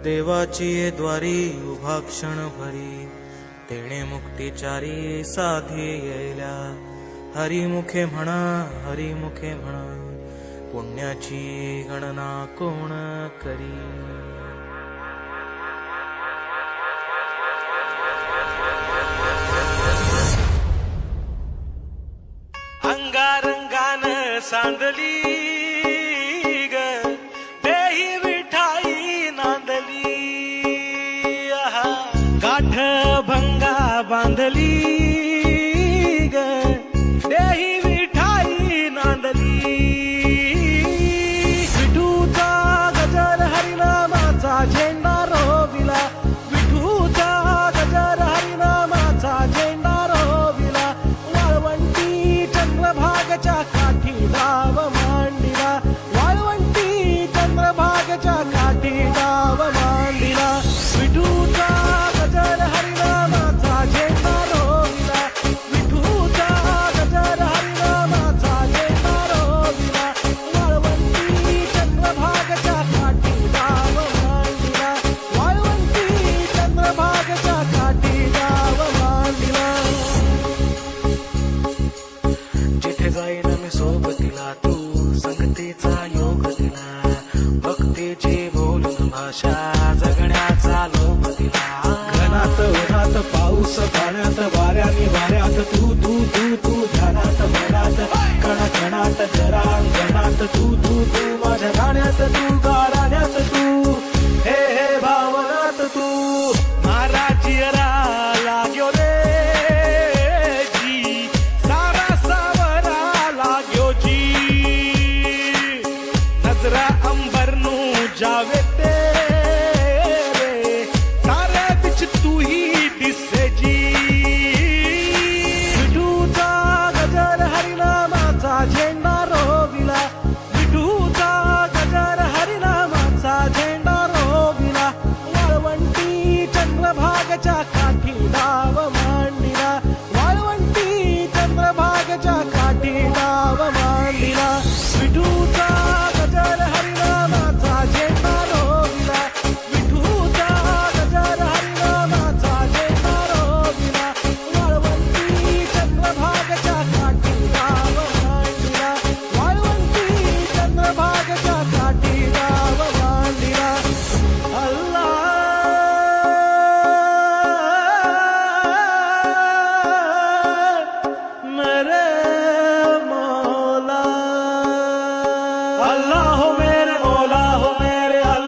देवाची ये द्वारी उभा क्षण भरी, तेणे मुक्तिचारी साधी येल्या. हरिमुखे म्हणा, हरिमुखे म्हणा, पुण्याची गणना कोण करी. अंगारंगान सांडली ग देही विठाई नांदली. गाठ भंगा बांधली ग देही विठाई नांदली. विठूचा गजर हरिनामाचा झेंडा रोविला. विठूचा गजर हरिनामाचा झेंडा रोविला. वाळवंटी चंद्रभागच्या काठी डाव मांडिला. वाळवंटी चंद्रभागच्या काठी डाव मांडिला. विठूचा गजर हरिनामाचा झेंडा रोविला. विठूचा गजर हरिनामाचा झेंडा रोविला. वाळवंटी चंद्रभागच्या काठी डाव मांडिला. वाळवंटी चंद्रभागच्या काठी डाव मांडिला. जिथे जाईन मी सोबतीला तू संगतीचा योग दिला. भक्तीची बोलून भाषा जगण्याचा लोभ दिला. घनात उन्हात पाऊस पाण्यात वाऱ्याने वाऱ्यात तू तू तू तू ध्यानात मनात कणाकणात जरा अंगणात तू तू तू